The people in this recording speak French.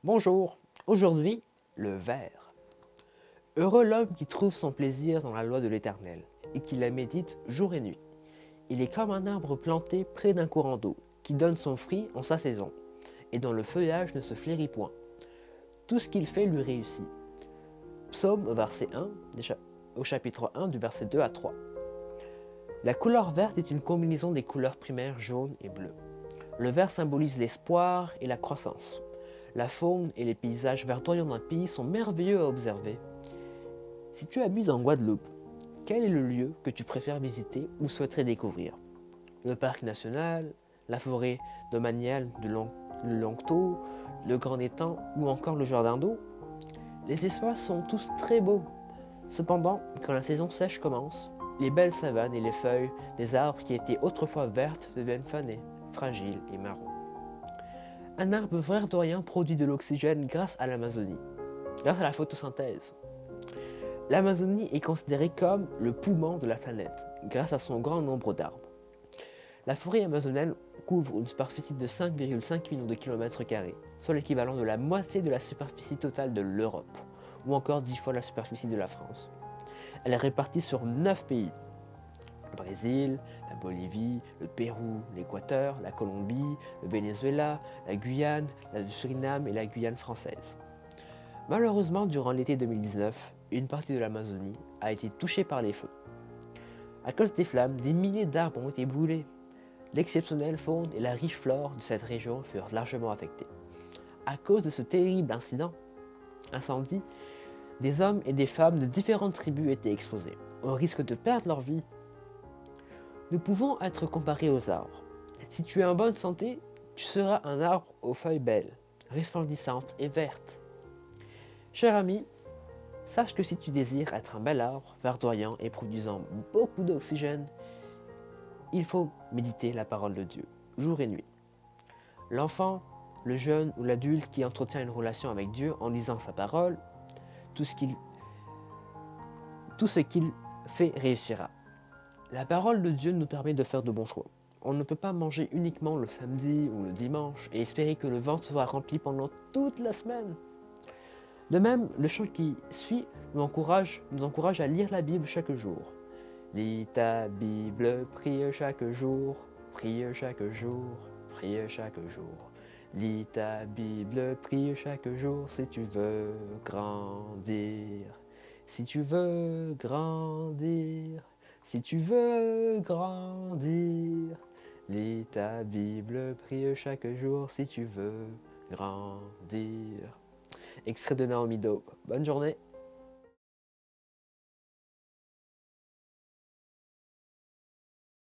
Bonjour, aujourd'hui, le ver. Heureux l'homme qui trouve son plaisir dans la loi de l'Éternel et qui la médite jour et nuit. Il est comme un arbre planté près d'un courant d'eau, qui donne son fruit en sa saison, et dont le feuillage ne se flérit point. Tout ce qu'il fait lui réussit. Psaume verset 1, au chapitre 1 du verset 2 à 3. La couleur verte est une combinaison des couleurs primaires jaune et bleu. Le vert symbolise l'espoir et la croissance. La faune et les paysages verdoyants d'un pays sont merveilleux à observer. Si tu habites en Guadeloupe, quel est le lieu que tu préfères visiter ou souhaiterais découvrir? Le parc national, la forêt domaniale de Longto, le Grand Étang ou encore le jardin d'eau? Les espaces sont tous très beaux. Cependant, quand la saison sèche commence, les belles savanes et les feuilles des arbres qui étaient autrefois vertes deviennent fanées, fragiles et marrons. Un arbre verdoyant produit de l'oxygène grâce à l'Amazonie, grâce à la photosynthèse. L'Amazonie est considérée comme le poumon de la planète, grâce à son grand nombre d'arbres. La forêt amazonienne couvre une superficie de 5,5 millions de kilomètres carrés, soit l'équivalent de la moitié de la superficie totale de l'Europe, ou encore 10 fois la superficie de la France. Elle est répartie sur 9 pays: le Brésil, la Bolivie, le Pérou, l'Équateur, la Colombie, le Venezuela, la Guyane, le Suriname et la Guyane française. Malheureusement, durant l'été 2019, une partie de l'Amazonie a été touchée par les feux. À cause des flammes, des milliers d'arbres ont été brûlés. L'exceptionnelle faune et la riche flore de cette région furent largement affectées. À cause de ce terrible incendie, des hommes et des femmes de différentes tribus étaient exposés, au risque de perdre leur vie. Nous pouvons être comparés aux arbres. Si tu es en bonne santé, tu seras un arbre aux feuilles belles, resplendissantes et vertes. Cher ami, sache que si tu désires être un bel arbre, verdoyant et produisant beaucoup d'oxygène, il faut méditer la parole de Dieu, jour et nuit. L'enfant, le jeune ou l'adulte qui entretient une relation avec Dieu en lisant sa parole, tout ce qu'il fait réussira. La parole de Dieu nous permet de faire de bons choix. On ne peut pas manger uniquement le samedi ou le dimanche et espérer que le ventre soit rempli pendant toute la semaine. De même, le chant qui suit nous encourage à lire la Bible chaque jour. Lis ta Bible, prie chaque jour, prie chaque jour, prie chaque jour. Lis ta Bible, prie chaque jour si tu veux grandir. Si tu veux grandir, si tu veux grandir. Lis ta Bible, prie chaque jour si tu veux grandir. Extrait de Naomi Doe. Bonne journée.